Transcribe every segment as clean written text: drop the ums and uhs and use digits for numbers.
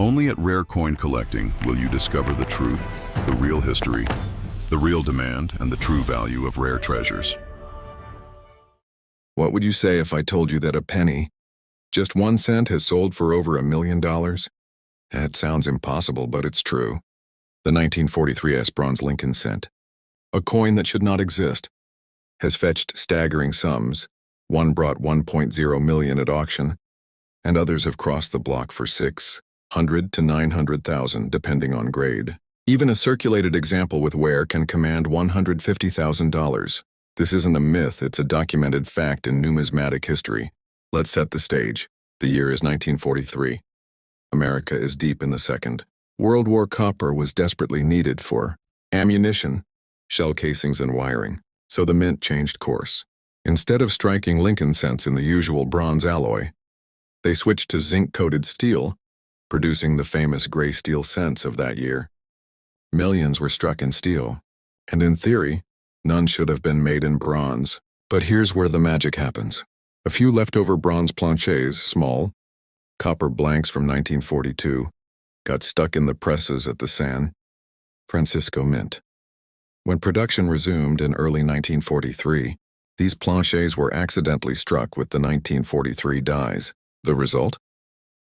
Only at Rare Coin Collecting will you discover the truth, the real history, the real demand, and the true value of rare treasures. What would you say if I told you that a penny, just 1 cent, has sold for over $1 million? That sounds impossible, but it's true. The 1943 S bronze Lincoln Cent, a coin that should not exist, has fetched staggering sums. One brought 1.0 million at auction, and others have crossed the block for 600 to 900,000, depending on grade. Even a circulated example with wear can command $150,000. This isn't a myth, it's a documented fact in numismatic history. Let's set the stage. The year is 1943. America is deep in the Second World War. Copper was desperately needed for ammunition, shell casings, and wiring, so the mint changed course. Instead of striking Lincoln cents in the usual bronze alloy, they switched to zinc-coated steel, producing the famous gray steel cents of that year. Millions were struck in steel, and in theory, none should have been made in bronze. But here's where the magic happens. A few leftover bronze planchets, small, copper blanks from 1942, got stuck in the presses at the San Francisco Mint. When production resumed in early 1943, these planchets were accidentally struck with the 1943 dies. The result?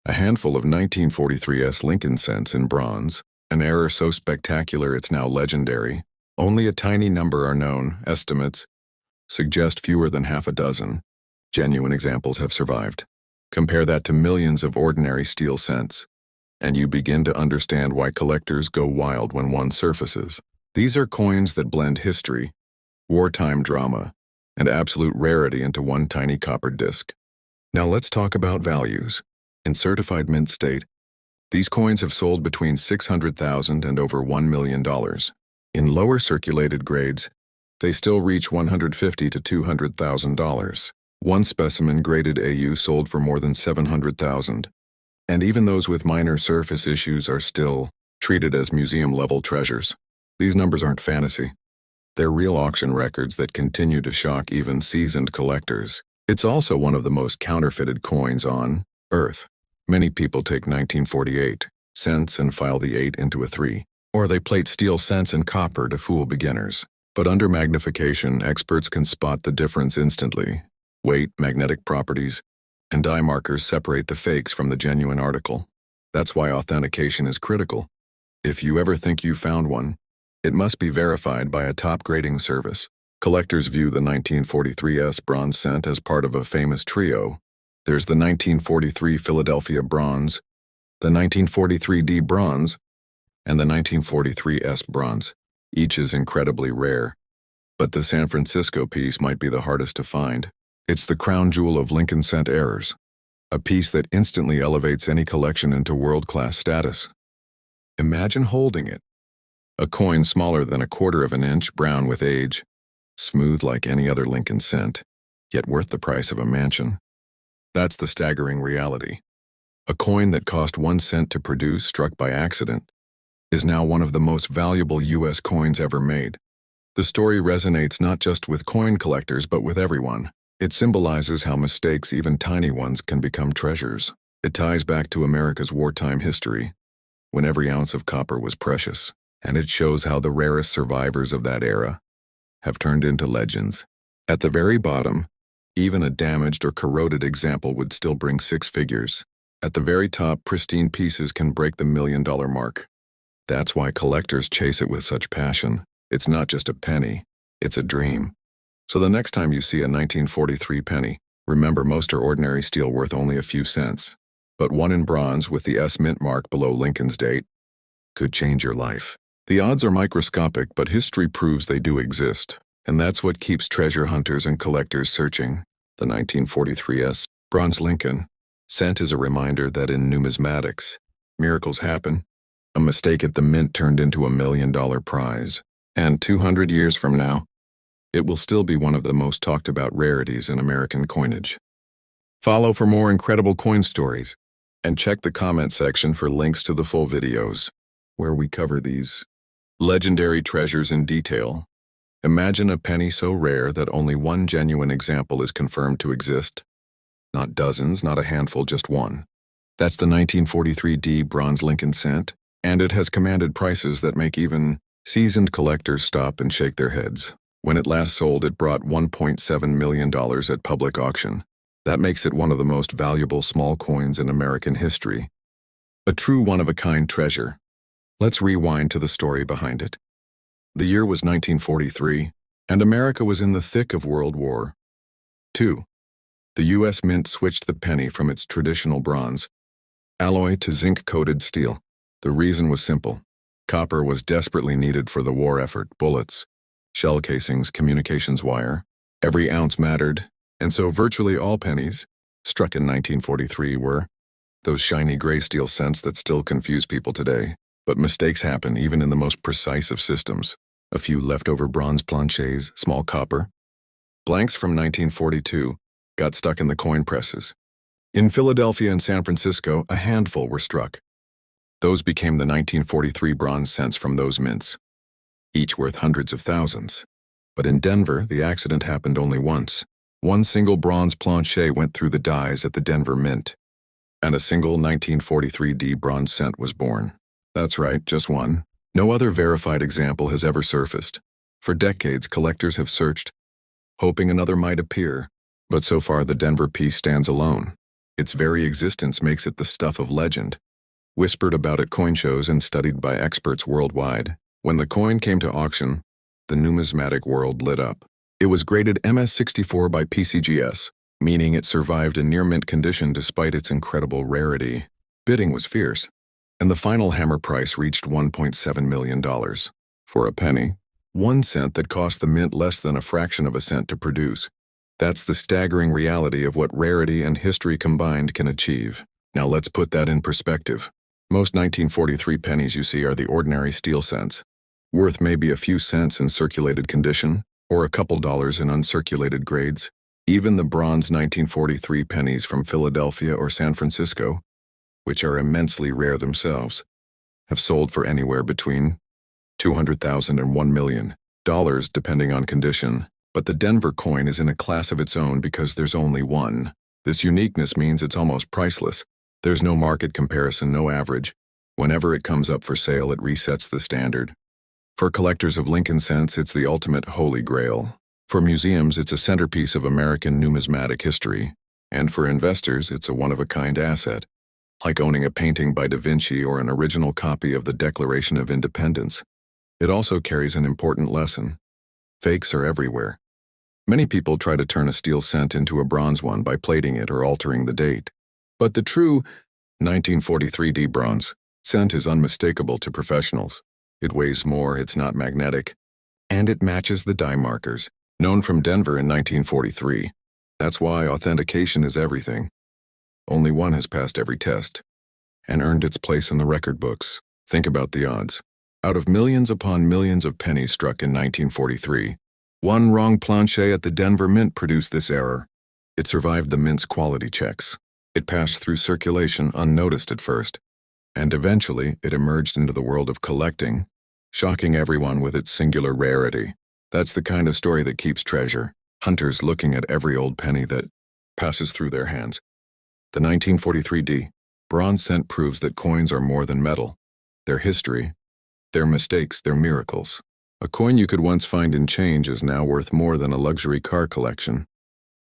A handful of 1943 S Lincoln cents in bronze, an error so spectacular it's now legendary. Only a tiny number are known. Estimates suggest fewer than half a dozen. Genuine examples have survived. Compare that to millions of ordinary steel cents, and you begin to understand why collectors go wild when one surfaces. These are coins that blend history, wartime drama, and absolute rarity into one tiny copper disc. Now let's talk about values. In certified mint state, these coins have sold between $600,000 and over $1 million. In lower circulated grades, they still reach $150,000 to $200,000. One specimen graded AU sold for more than $700,000. And even those with minor surface issues are still treated as museum-level treasures. These numbers aren't fantasy. They're real auction records that continue to shock even seasoned collectors. It's also one of the most counterfeited coins on Earth. Many people take 1948 cents and file the 8 into a 3. Or they plate steel cents and copper to fool beginners. But under magnification, experts can spot the difference instantly. Weight, magnetic properties, and dye markers separate the fakes from the genuine article. That's why authentication is critical. If you ever think you found one, it must be verified by a top grading service. Collectors view the 1943 S bronze cent as part of a famous trio. There's the 1943 Philadelphia bronze, the 1943 D bronze, and the 1943 S bronze. Each is incredibly rare, but the San Francisco piece might be the hardest to find. It's the crown jewel of Lincoln cent errors, a piece that instantly elevates any collection into world-class status. Imagine holding it. A coin smaller than 1/4 of an inch, brown with age, smooth like any other Lincoln cent, yet worth the price of a mansion. That's the staggering reality. A coin that cost 1 cent to produce, struck by accident, is now one of the most valuable U.S. coins ever made. The story resonates not just with coin collectors but with everyone. It symbolizes how mistakes, even tiny ones, can become treasures. It ties back to America's wartime history, when every ounce of copper was precious, and it shows how the rarest survivors of that era have turned into legends. At the very bottom, even a damaged or corroded example would still bring 6 figures. At the very top, pristine pieces can break the $1 million mark. That's why collectors chase it with such passion. It's not just a penny, it's a dream. So the next time you see a 1943 penny, remember most are ordinary steel worth only a few cents. But one in bronze with the S mint mark below Lincoln's date could change your life. The odds are microscopic, but history proves they do exist. And that's what keeps treasure hunters and collectors searching. The 1943 S bronze Lincoln cent is a reminder that in numismatics, miracles happen. A mistake at the mint turned into a $1 million prize. And 200 years from now, it will still be one of the most talked about rarities in American coinage. Follow for more incredible coin stories, and check the comment section for links to the full videos, where we cover these legendary treasures in detail. Imagine a penny so rare that only one genuine example is confirmed to exist. Not dozens, not a handful, just one. That's the 1943 D bronze Lincoln cent, and it has commanded prices that make even seasoned collectors stop and shake their heads. When it last sold, it brought $1.7 million at public auction. That makes it one of the most valuable small coins in American history. A true one-of-a-kind treasure. Let's rewind to the story behind it. The year was 1943, and America was in the thick of World War II. The U.S. Mint switched the penny from its traditional bronze alloy to zinc-coated steel. The reason was simple. Copper was desperately needed for the war effort. Bullets, shell casings, communications wire. Every ounce mattered, and so virtually all pennies, struck in 1943, were those shiny gray steel cents that still confuse people today. But mistakes happen even in the most precise of systems. A few leftover bronze planchets, small copper blanks from 1942 got stuck in the coin presses. In Philadelphia and San Francisco, a handful were struck. Those became the 1943 bronze cents from those mints, each worth hundreds of thousands. But in Denver, the accident happened only once. One single bronze planchet went through the dies at the Denver Mint, and a single 1943 D bronze cent was born. That's right, just one. No other verified example has ever surfaced. For decades, collectors have searched, hoping another might appear, but so far the Denver piece stands alone. Its very existence makes it the stuff of legend, whispered about at coin shows and studied by experts worldwide. When the coin came to auction, the numismatic world lit up. It was graded MS64 by PCGS, meaning it survived in near-mint condition despite its incredible rarity. Bidding was fierce, and the final hammer price reached $1.7 million. For a penny, 1 cent that cost the mint less than a fraction of a cent to produce. That's the staggering reality of what rarity and history combined can achieve. Now let's put that in perspective. Most 1943 pennies you see are the ordinary steel cents, worth maybe a few cents in circulated condition, or a couple dollars in uncirculated grades. Even the bronze 1943 pennies from Philadelphia or San Francisco, which are immensely rare themselves, have sold for anywhere between $200,000 and $1 million, depending on condition. But the Denver coin is in a class of its own because there's only one. This uniqueness means it's almost priceless. There's no market comparison, no average. Whenever it comes up for sale, it resets the standard. For collectors of Lincoln cents, it's the ultimate holy grail. For museums, it's a centerpiece of American numismatic history. And for investors, it's a one-of-a-kind asset, like owning a painting by Da Vinci or an original copy of the Declaration of Independence. It also carries an important lesson. Fakes are everywhere. Many people try to turn a steel cent into a bronze one by plating it or altering the date. But the true 1943 D bronze cent is unmistakable to professionals. It weighs more, it's not magnetic, and it matches the die markers, known from Denver in 1943. That's why authentication is everything. Only one has passed every test and earned its place in the record books. Think about the odds. Out of millions upon millions of pennies struck in 1943, one wrong planchet at the Denver Mint produced this error. It survived the mint's quality checks. It passed through circulation unnoticed at first, and eventually it emerged into the world of collecting, shocking everyone with its singular rarity. That's the kind of story that keeps treasure hunters looking at every old penny that passes through their hands. The 1943 D bronze cent proves that coins are more than metal. Their history, their mistakes, their miracles. A coin you could once find in change is now worth more than a luxury car collection,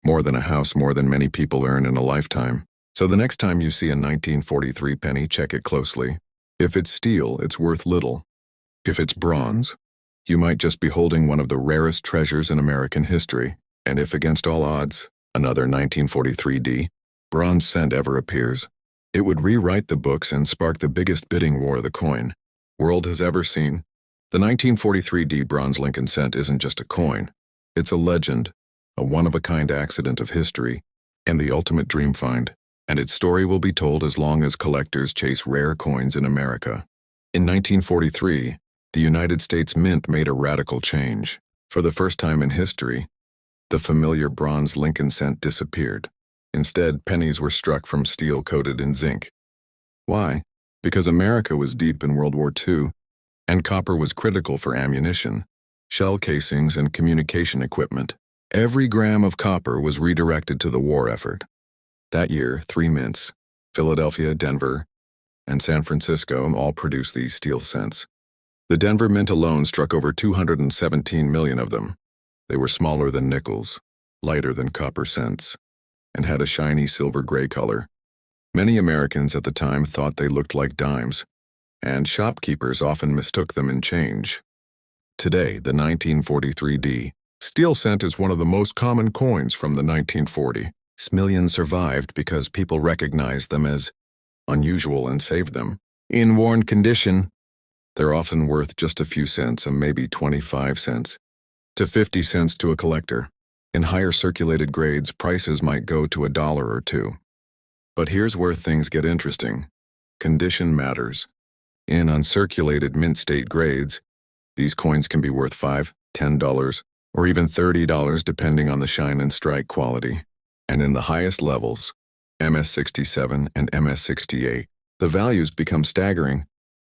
more than a house, more than many people earn in a lifetime. So the next time you see a 1943 penny, check it closely. If it's steel, it's worth little. If it's bronze, you might just be holding one of the rarest treasures in American history. And if against all odds, another 1943 D bronze cent ever appears, it would rewrite the books and spark the biggest bidding war the coin world has ever seen. The 1943 D bronze Lincoln cent isn't just a coin. It's a legend, a one-of-a-kind accident of history, and the ultimate dream find. And its story will be told as long as collectors chase rare coins in America. In 1943, the United States Mint made a radical change. For the first time in history, the familiar bronze Lincoln cent disappeared. Instead, pennies were struck from steel coated in zinc. Why? Because America was deep in World War II, and copper was critical for ammunition, shell casings, and communication equipment. Every gram of copper was redirected to the war effort. That year, 3 mints, Philadelphia, Denver, and San Francisco all produce these steel cents. The Denver Mint alone struck over 217 million of them. They were smaller than nickels, lighter than copper cents, and had a shiny silver-gray color. Many Americans at the time thought they looked like dimes, and shopkeepers often mistook them in change. Today, the 1943 steel cent is one of the most common coins from the 1940s. Millions survived because people recognized them as unusual and saved them. In worn condition, they're often worth just a few cents, and maybe 25 cents to 50 cents to a collector. In higher circulated grades, prices might go to $1 or $2. But here's where things get interesting. Condition matters. In uncirculated mint state grades, these coins can be worth $5, $10, or even $30 depending on the shine and strike quality. And in the highest levels, MS67 and MS68, the values become staggering.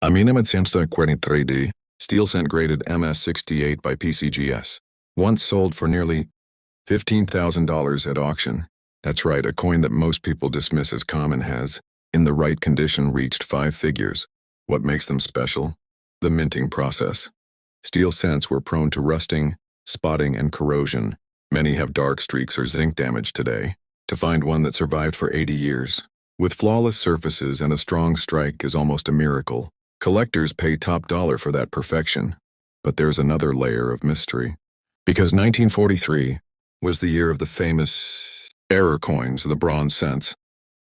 A minimum 143D steel cent graded MS68 by PCGS once sold for nearly $15,000 at auction. That's right, a coin that most people dismiss as common has, in the right condition, reached 5 figures. What makes them special? The minting process. Steel cents were prone to rusting, spotting, and corrosion. Many have dark streaks or zinc damage today. To find one that survived for 80 years, with flawless surfaces and a strong strike, is almost a miracle. Collectors pay top dollar for that perfection. But there's another layer of mystery. Because 1943 was the year of the famous error coins, the bronze cents.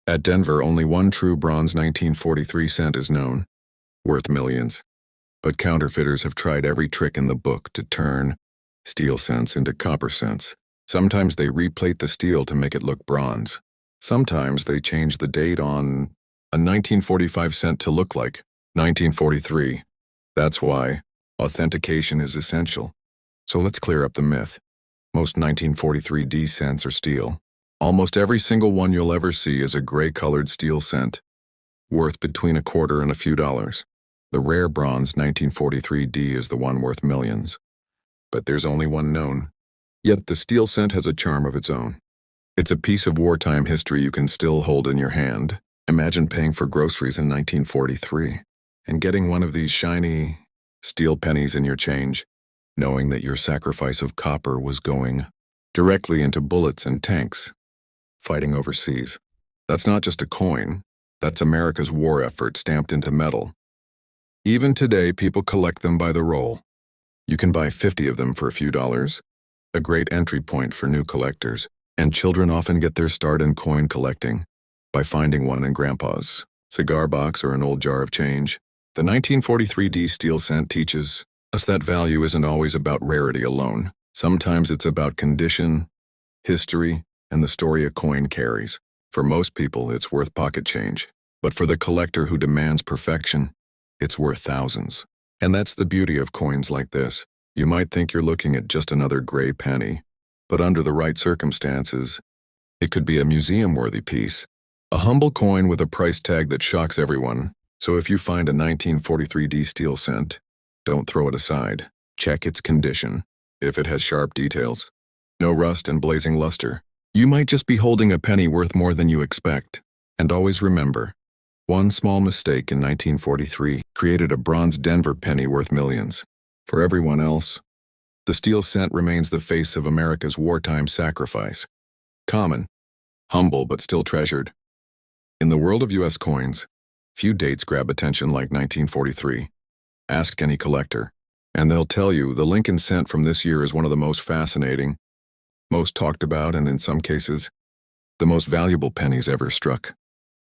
At Denver, only one true bronze 1943 cent is known, worth millions. But counterfeiters have tried every trick in the book to turn steel cents into copper cents. Sometimes they replate the steel to make it look bronze. Sometimes they change the date on a 1945 cent to look like 1943. That's why authentication is essential. So let's clear up the myth. Most 1943 D cents are steel. Almost every single one you'll ever see is a gray-colored steel cent, worth between a quarter and a few dollars. The rare bronze 1943 D is the one worth millions. But there's only one known. Yet the steel cent has a charm of its own. It's a piece of wartime history you can still hold in your hand. Imagine paying for groceries in 1943 and getting one of these shiny steel pennies in your change, knowing that your sacrifice of copper was going directly into bullets and tanks, fighting overseas. That's not just a coin. That's America's war effort stamped into metal. Even today, people collect them by the roll. You can buy 50 of them for a few dollars, a great entry point for new collectors, and children often get their start in coin collecting by finding one in Grandpa's cigar box or an old jar of change. The 1943 D steel cent teaches us that value isn't always about rarity alone. Sometimes it's about condition, history, and the story a coin carries. For most people, it's worth pocket change. But for the collector who demands perfection, it's worth thousands. And that's the beauty of coins like this. You might think you're looking at just another gray penny, but under the right circumstances, it could be a museum-worthy piece. A humble coin with a price tag that shocks everyone. So if you find a 1943 D steel cent, don't throw it aside. Check its condition. If it has sharp details, no rust and blazing luster, you might just be holding a penny worth more than you expect. And always remember, one small mistake in 1943 created a bronze Denver penny worth millions. For everyone else, the steel cent remains the face of America's wartime sacrifice. Common, humble, but still treasured. In the world of U.S. coins, few dates grab attention like 1943. Ask any collector, and they'll tell you the Lincoln cent from this year is one of the most fascinating, most talked about, and in some cases, the most valuable pennies ever struck.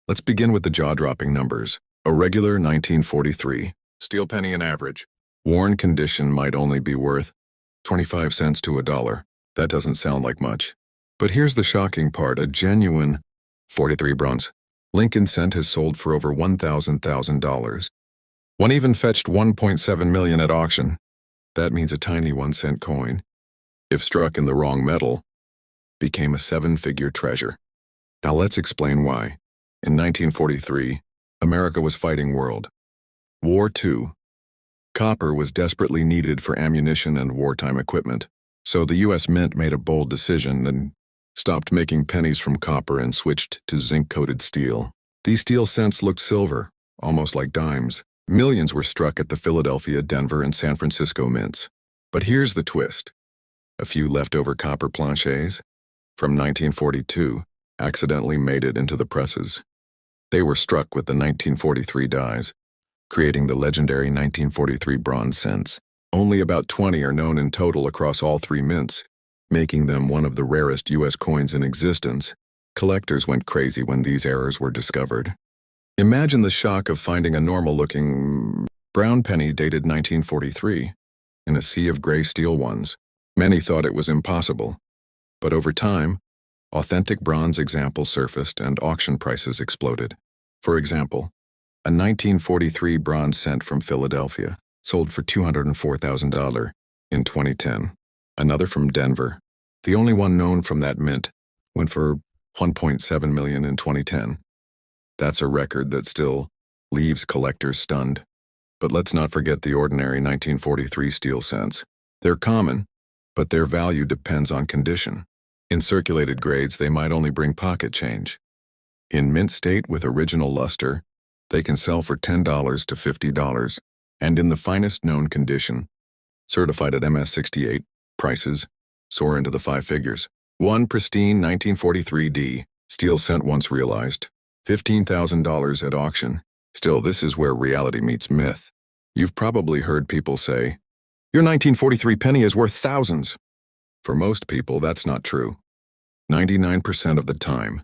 Let's begin with the jaw-dropping numbers. A regular 1943 steel penny in average. Worn condition might only be worth 25 cents to $1. That doesn't sound like much. But here's the shocking part. A genuine 43 bronze Lincoln cent has sold for over $1,000. One even fetched $1.7 million at auction. That means a tiny 1-cent coin, if struck in the wrong metal, became a 7-figure treasure. Now let's explain why. In 1943, America was fighting World War II. Copper was desperately needed for ammunition and wartime equipment, so the U.S. Mint made a bold decision and stopped making pennies from copper and switched to zinc-coated steel. These steel cents looked silver, almost like dimes. Millions were struck at the Philadelphia, Denver, and San Francisco mints. But here's the twist. A few leftover copper planchets from 1942 accidentally made it into the presses. They were struck with the 1943 dies, creating the legendary 1943 bronze cents. Only about 20 are known in total across all three mints, making them one of the rarest U.S. coins in existence. Collectors went crazy when these errors were discovered. Imagine the shock of finding a normal-looking brown penny dated 1943 in a sea of gray steel ones. Many thought it was impossible, but over time, authentic bronze examples surfaced and auction prices exploded. For example, a 1943 bronze cent from Philadelphia sold for $204,000 in 2010. Another from Denver, the only one known from that mint, went for $1.7 million in 2010. That's a record that still leaves collectors stunned. But let's not forget the ordinary 1943 steel cents. They're common, but their value depends on condition. In circulated grades, they might only bring pocket change. In mint state with original luster, they can sell for $10 to $50, and in the finest known condition, certified at MS-68, prices soar into the five figures. One pristine 1943D steel cent once realized $15,000 at auction. Still, this is where reality meets myth. You've probably heard people say, "Your 1943 penny is worth thousands." For most people, that's not true. 99% of the time,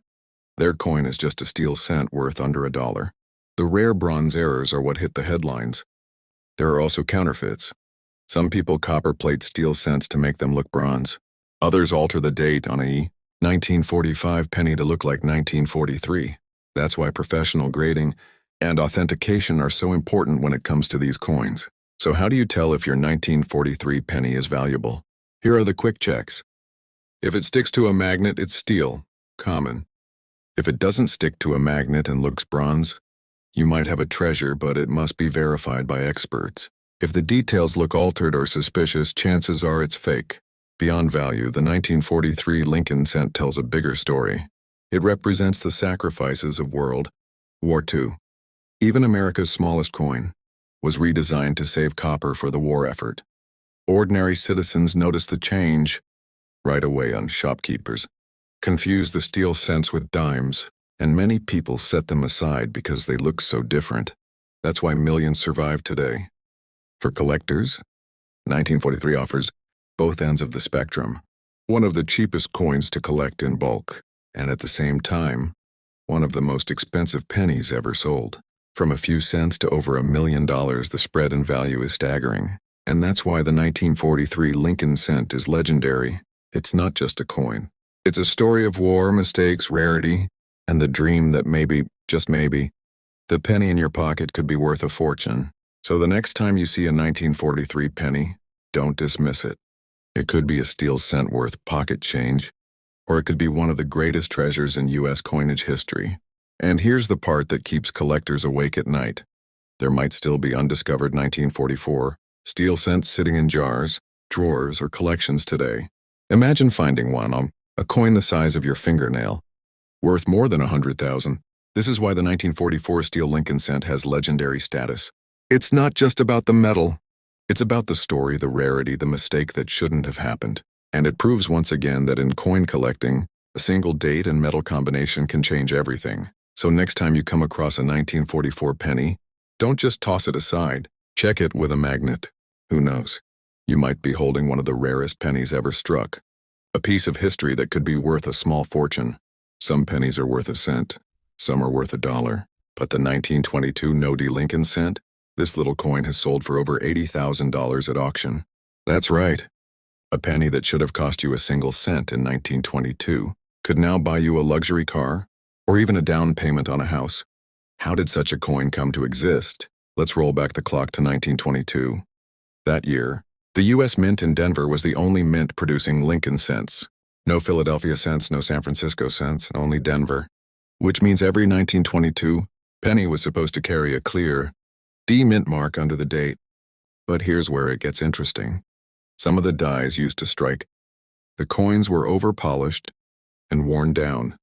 their coin is just a steel cent worth under $1. The rare bronze errors are what hit the headlines. There are also counterfeits. Some people copper plate steel cents to make them look bronze. Others alter the date on a 1945 penny to look like 1943. That's why professional grading and authentication are so important when it comes to these coins. So how do you tell if your 1943 penny is valuable? Here are the quick checks. If it sticks to a magnet, it's steel, common. If it doesn't stick to a magnet and looks bronze, you might have a treasure, but it must be verified by experts. If the details look altered or suspicious, chances are it's fake. Beyond value, the 1943 Lincoln Cent tells a bigger story. It represents the sacrifices of World War II. Even America's smallest coin was redesigned to save copper for the war effort. Ordinary citizens noticed the change right away on shopkeepers, confused the steel cents with dimes, and many people set them aside because they look so different. That's why millions survive today. For collectors, 1943 offers both ends of the spectrum. One of the cheapest coins to collect in bulk, and at the same time, one of the most expensive pennies ever sold. From a few cents to over $1 million, the spread in value is staggering. And that's why the 1943 Lincoln Cent is legendary. It's not just a coin. It's a story of war, mistakes, rarity, and the dream that maybe, just maybe, the penny in your pocket could be worth a fortune. So the next time you see a 1943 penny, don't dismiss it. It could be a steel cent worth pocket change, or it could be one of the greatest treasures in U.S. coinage history. And here's the part that keeps collectors awake at night. There might still be undiscovered 1944 steel cents sitting in jars, drawers, or collections today. Imagine finding one on a coin the size of your fingernail, worth more than $100,000. This is why the 1944 steel Lincoln Cent has legendary status. It's not just about the metal. It's about the story, the rarity, the mistake that shouldn't have happened. And it proves once again that in coin collecting, a single date and metal combination can change everything. So next time you come across a 1944 penny, don't just toss it aside. Check it with a magnet. Who knows? You might be holding one of the rarest pennies ever struck. A piece of history that could be worth a small fortune. Some pennies are worth a cent. Some are worth $1. But the 1922 no-D Lincoln Cent? This little coin has sold for over $80,000 at auction. That's right. A penny that should have cost you a single cent in 1922 could now buy you a luxury car or even a down payment on a house. How did such a coin come to exist? Let's roll back the clock to 1922. That year, the U.S. Mint in Denver was the only mint producing Lincoln cents. No Philadelphia cents, no San Francisco cents, only Denver. Which means every 1922 penny was supposed to carry a clear D mint mark under the date. But here's where it gets interesting. Some of the dies used to strike the coins were over-polished and worn down.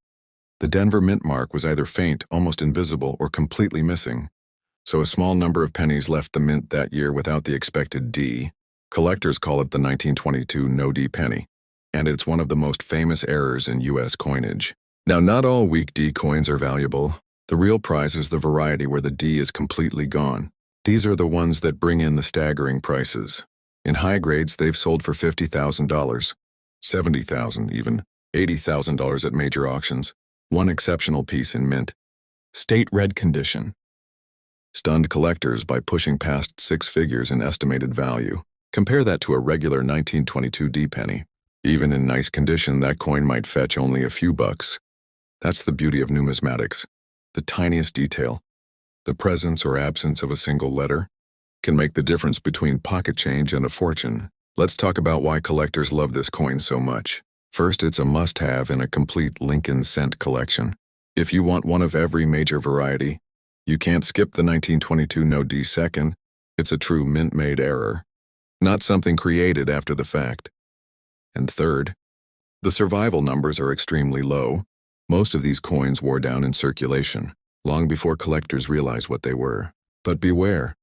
The Denver mint mark was either faint, almost invisible, or completely missing, so a small number of pennies left the mint that year without the expected D. Collectors call it the 1922 no-D penny, and it's one of the most famous errors in U.S. coinage. Now, not all weak D coins are valuable. The real prize is the variety where the D is completely gone. These are the ones that bring in the staggering prices. In high grades, they've sold for $50,000, $70,000 even, $80,000 at major auctions. One exceptional piece in mint. State red condition. Stunned collectors by pushing past 6 figures in estimated value. Compare that to a regular 1922 D penny. Even in nice condition, that coin might fetch only a few bucks. That's the beauty of numismatics. The tiniest detail, the presence or absence of a single letter, can make the difference between pocket change and a fortune. Let's talk about why collectors love this coin so much. First, it's a must-have in a complete Lincoln Cent collection. If you want one of every major variety, you can't skip the 1922 no D second. It's a true mint-made error, not something created after the fact. And third, the survival numbers are extremely low. Most of these coins wore down in circulation, long before collectors realized what they were. But beware,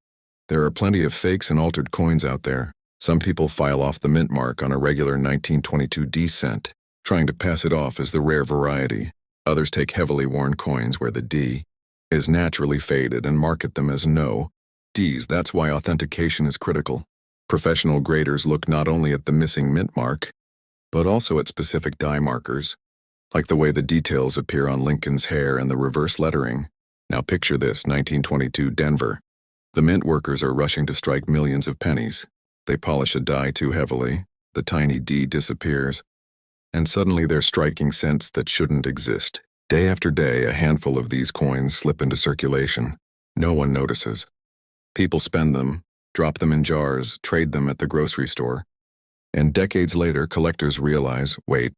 there are plenty of fakes and altered coins out there. Some people file off the mint mark on a regular 1922 D cent, trying to pass it off as the rare variety. Others take heavily worn coins where the D is naturally faded and market them as no Ds. That's why authentication is critical. Professional graders look not only at the missing mint mark, but also at specific die markers, like the way the details appear on Lincoln's hair and the reverse lettering. Now picture this, 1922 Denver. The mint workers are rushing to strike millions of pennies. They polish a die too heavily, the tiny D disappears, and suddenly they're striking cents that shouldn't exist. Day after day, a handful of these coins slip into circulation. No one notices. People spend them, drop them in jars, trade them at the grocery store. And decades later, collectors realize, wait,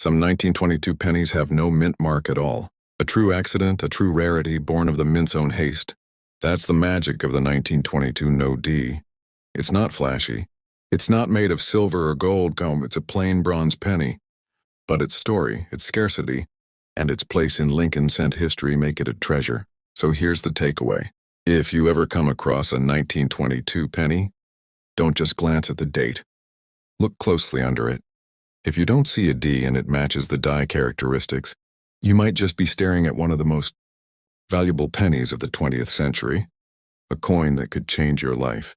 some 1922 pennies have no mint mark at all. A true accident, a true rarity born of the mint's own haste. That's the magic of the 1922 no D. It's not flashy. It's not made of silver or gold. It's a plain bronze penny. But its story, its scarcity, and its place in Lincoln Cent history make it a treasure. So here's the takeaway. If you ever come across a 1922 penny, don't just glance at the date. Look closely under it. If you don't see a D and it matches the die characteristics, you might just be staring at one of the most valuable pennies of the 20th century, a coin that could change your life.